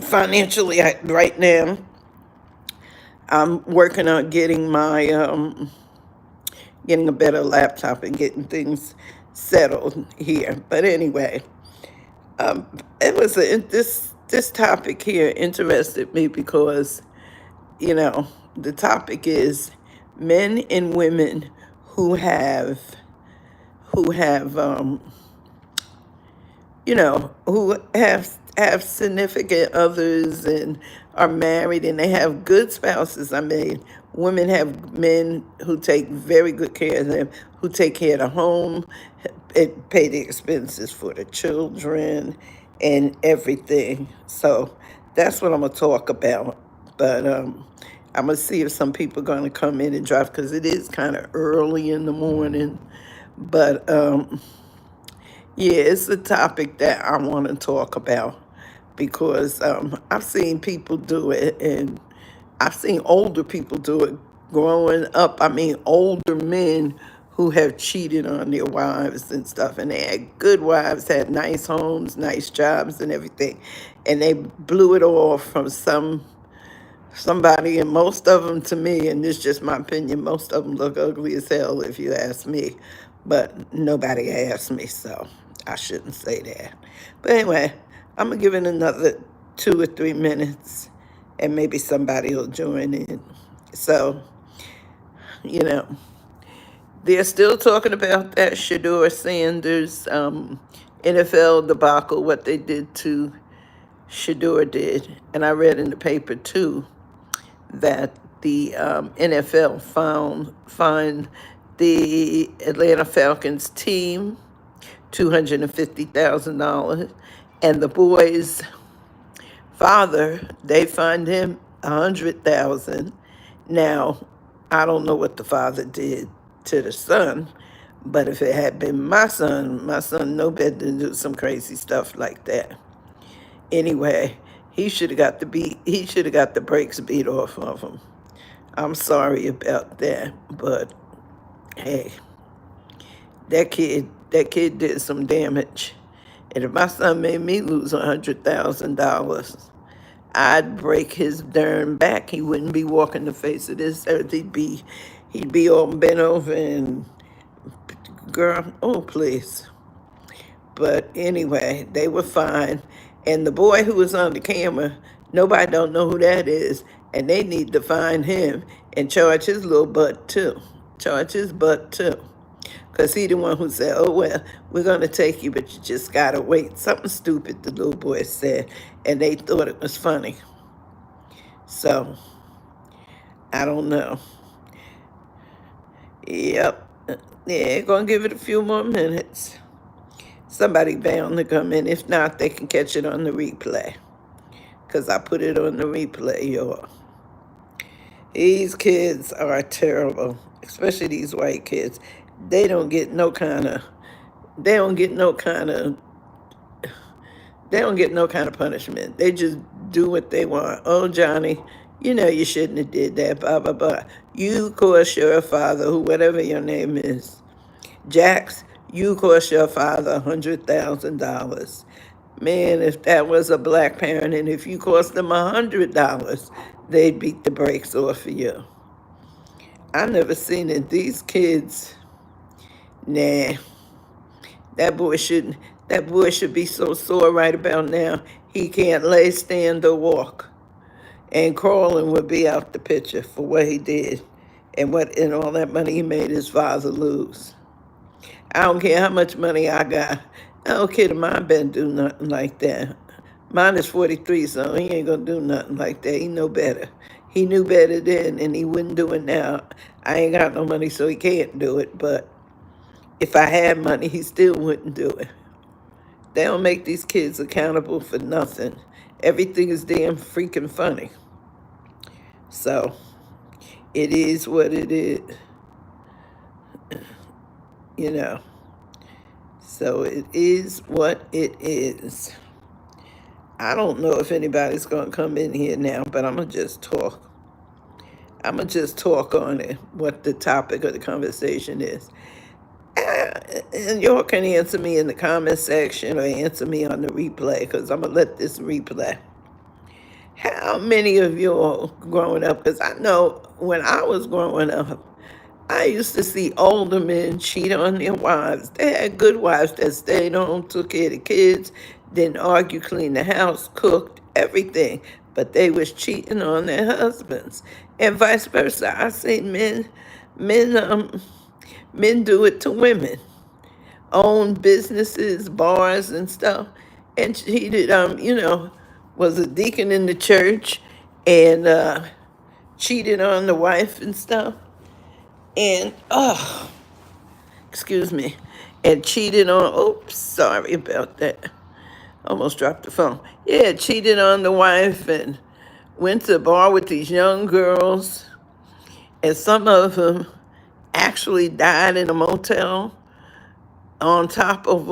Financially, right now, I'm working on getting my getting a better laptop and getting things settled here. But anyway, um, this topic here interested me because the topic is men and women who have who have who have significant others and are married and they have good spouses. I mean, women have men who take very good care of them, who take care of the home, pay the expenses for the children and everything. So that's what I'm gonna talk about. But I'm gonna see if some people are gonna come in and drive because it is kind of early in the morning. But yeah, it's a topic that I want to talk about because I've seen people do it, and I've seen older people do it growing up. I mean, older men who have cheated on their wives and stuff, and they had good wives, had nice homes, nice jobs, and everything, and they blew it off from somebody, and most of them, to me, and this is just my opinion, most of them look ugly as hell if you ask me, but nobody asked me, so I shouldn't say that. But anyway, I'm gonna give it another 2 or 3 minutes, and maybe somebody will join in. So, you know, they're still talking about that Shador Sanders NFL debacle, what they did to Shador did, and I read in the paper too that the NFL fined the Atlanta Falcons team $250,000, and the boy's father, they fined him $100,000. Now, I don't know what the father did to the son, but if it had been my son no better than do some crazy stuff like that. Anyway, he should have got the brakes beat off of him. I'm sorry about that, but hey, that kid did some damage. And if my son made me lose $100,000, I'd break his darn back. He wouldn't be walking the face of this earth. He'd be all bent over and, girl, oh please. But anyway, they were fine. And the boy who was on the camera, nobody don't know who that is. And they need to find him and charge his little butt too. Charge his butt too. Because he the one who said, oh, well, we're going to take you, but you just got to wait. Something stupid the little boy said. And they thought it was funny. So, I don't know. Yep. Yeah, going to give it a few more minutes. Somebody bound to come in. If not, they can catch it on the replay. Because I put it on the replay, y'all. These kids are terrible, especially these white kids. They don't get no kind of, they don't get no kind of, they don't get no kind of punishment. They just do what they want. Oh, Johnny, you know you shouldn't have did that, blah, blah, blah. You cost your father, who whatever your name is, Jax, you cost your father $100,000. Man, if that was a black parent, and if you cost them $100, they'd beat the brakes off of you. I never seen it. These kids, nah. That boy shouldn't. That boy should be so sore right about now. He can't lay, stand, or walk. And crawling would be out the picture for what he did, and all that money he made his father lose. I don't care how much money I got. I don't care if mine been do nothing like that. Mine is 43, so he ain't gonna do nothing like that. He know better. He knew better then, and he wouldn't do it now. I ain't got no money, so he can't do it. But if I had money, he still wouldn't do it. They don't make these kids accountable for nothing. Everything is damn freaking funny. So it is what it is, you know. So it is what it is. I don't know if anybody's going to come in here now, but I'm going to just talk. I'm going to just talk on it, what the topic of the conversation is. And y'all can answer me in the comment section or answer me on the replay, because I'm going to let this replay. How many of you all growing up? Because I know when I was growing up, I used to see older men cheat on their wives. They had good wives that stayed home, took care of the kids, didn't argue, cleaned the house, cooked, everything. But they was cheating on their husbands. And vice versa. I see men, men do it to women. Own businesses, bars and stuff. And cheated, was a deacon in the church and cheated on the wife and stuff. And, excuse me, and cheated on, oops, sorry about that. Almost dropped the phone. Yeah, cheated on the wife and went to a bar with these young girls. And some of them actually died in a motel on top of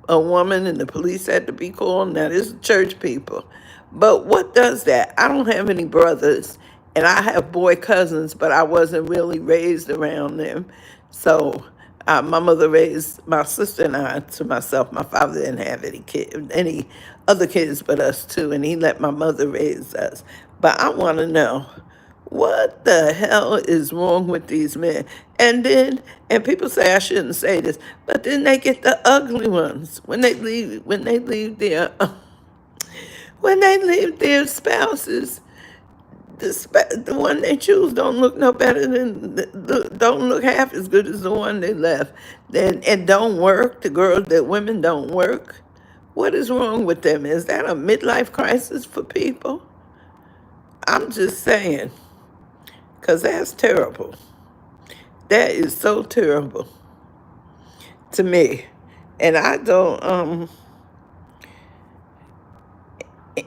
a woman, and the police had to be called. Now, this is church people. But what does that? I don't have any brothers, and I have boy cousins, but I wasn't really raised around them. So my mother raised my sister and I to myself. My father didn't have any other kids but us two, and he let my mother raise us. But I want to know, what the hell is wrong with these men? And people say I shouldn't say this, but then they get the ugly ones when they leave their spouses. The one they choose don't look no better than don't look half as good as the one they left. And don't work. The women don't work. What is wrong with them? Is that a midlife crisis for people? I'm just saying, because that's terrible. That is so terrible to me. And I don't,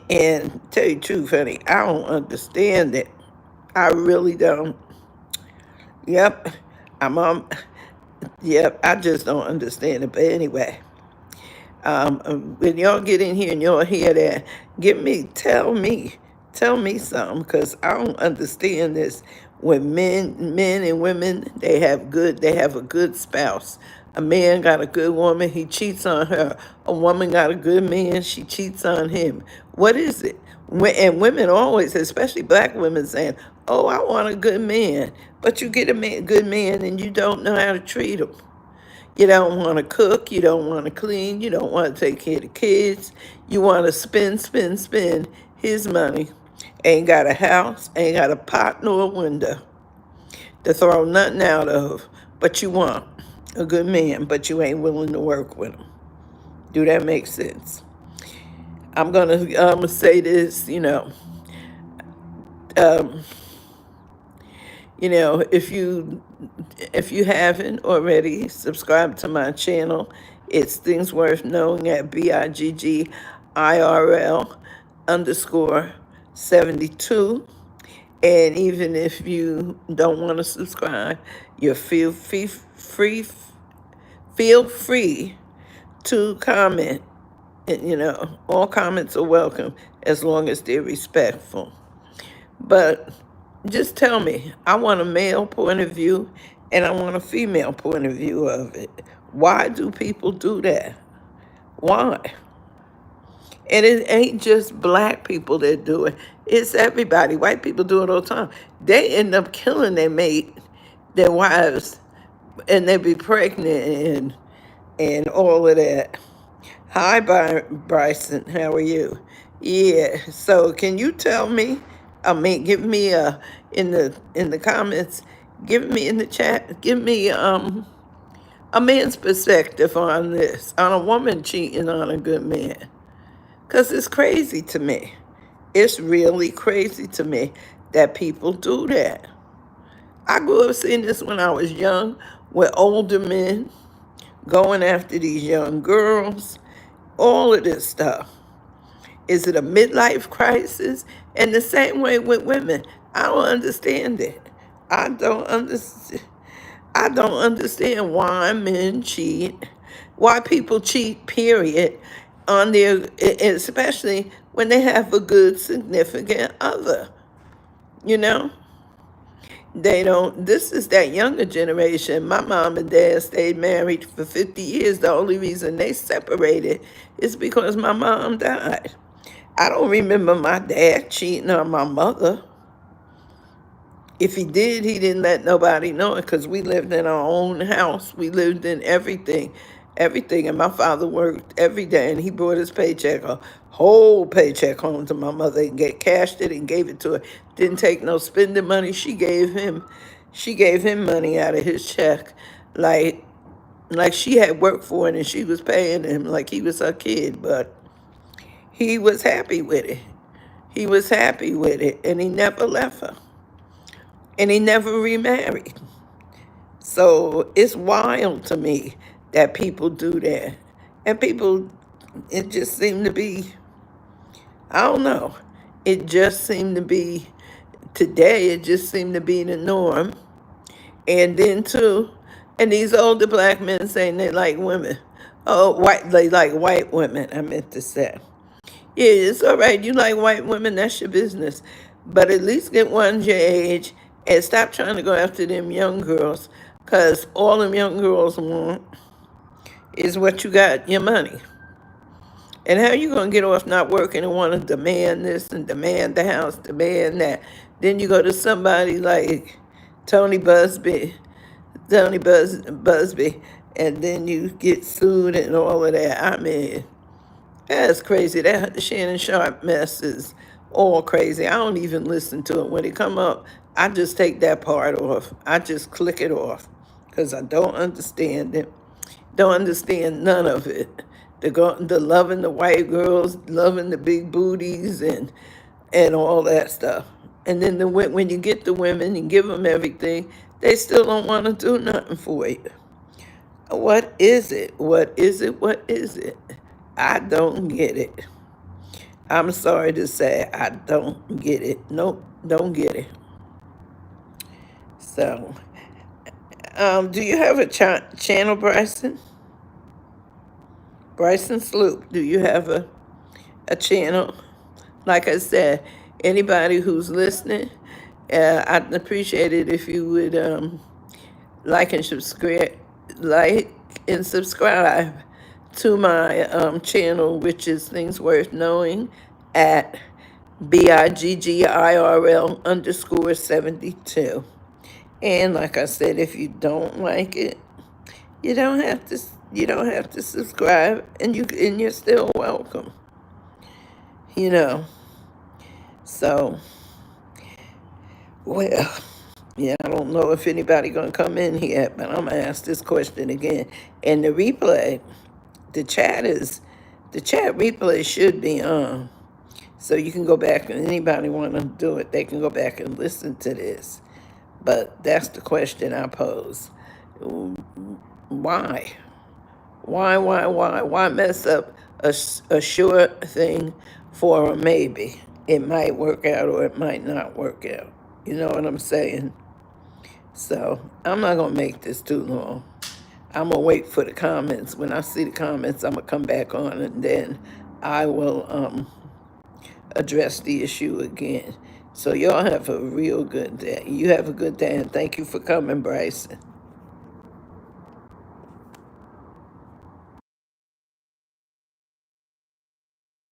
and tell you the truth, honey, I don't understand it. I really don't. Yep, yep, I just don't understand it. But anyway, when y'all get in here and y'all hear that, tell me something, because I don't understand this. When men and women, they have a good spouse. A man got a good woman, he cheats on her. A woman got a good man, she cheats on him. What is it? And women always, especially black women, saying, "Oh, I want a good man," but you get good man and you don't know how to treat him. You don't want to cook. You don't want to clean. You don't want to take care of the kids. You want to spend his money. Ain't got a house, ain't got a pot nor a window to throw nothing out of. But you want a good man, but you ain't willing to work with him. Do that make sense? I'm going to say this, if you haven't already, subscribe to my channel. It's Things Worth Knowing at BIGGIRL_72. And even if you don't want to subscribe, you feel free to comment. And, all comments are welcome as long as they're respectful. But just tell me, I want a male point of view and I want a female point of view of it. Why do people do that? Why? And it ain't just black people that do it. It's everybody. White people do it all the time. They end up killing their mate, their wives, and they be pregnant and all of that. Hi, Bryson. How are you? Yeah. So can you tell me? Give me in the comments. Give me in the chat. Give me a man's perspective on this, on a woman cheating on a good man. Because it's crazy to me. It's really crazy to me that people do that. I grew up seeing this when I was young, with older men going after these young girls, all of this stuff. Is it a midlife crisis? And the same way with women. I don't understand it. I don't understand why men cheat, why people cheat, period, on their, especially when they have a good significant other. They don't, this is that younger generation. My mom and dad stayed married for 50 years. The only reason they separated is because my mom died. I don't remember my dad cheating on my mother. If he did, he didn't let nobody know it because we lived in our own house. We lived in everything, everything. And my father worked every day and he brought his paycheck, a whole paycheck home to my mother and cashed it and gave it to her. Didn't take no spending money. She gave him money out of his check. Like, like she had worked for it and she was paying him like he was her kid, but he was happy with it. He was happy with it and he never left her. And he never remarried. So it's wild to me that people do that. And people, it just seemed to be, I don't know, it just seemed to be, today it just seemed to be the norm. And then too, and these older black men saying they like women. Oh, they like white women, I meant to say. Yeah, it's all right. You like white women, that's your business. But at least get ones your age and stop trying to go after them young girls. Because all them young girls want is what you got, your money. And how you going to get off not working and want to demand this and demand the house, demand that? Then you go to somebody like Tony Busby, Busby, and then you get sued and all of that. I mean, that's crazy. That Shannon Sharp mess is all crazy. I don't even listen to it. When it come up, I just take that part off. I just click it off because I don't understand it. Don't understand none of it. The loving the white girls, loving the big booties and all that stuff. And then when you get the women and give them everything, they still don't want to do nothing for you. What is it? What is it? What is it? I don't get it. I'm sorry to say I don't get it. Nope, don't get it. So, do you have a channel, Bryson? Bryson Sloop, do you have a channel? Like I said, anybody who's listening, I'd appreciate it if you would like and subscribe to my channel, which is Things Worth Knowing at BIGGIRL_72. And like I said, if you don't like it, you don't have to subscribe, and you're still welcome. You know. So, well, yeah, I don't know if anybody gonna come in here, but I'm gonna ask this question again. And the replay, the chat replay should be on. So you can go back, and anybody want to do it, they can go back and listen to this. But that's the question I pose. Why? Why mess up a sure thing for a maybe? It might work out or it might not work out. You know what I'm saying? So I'm not going to make this too long. I'm going to wait for the comments. When I see the comments, I'm going to come back on and then I will address the issue again. So y'all have a real good day. You have a good day, and thank you for coming, Bryson.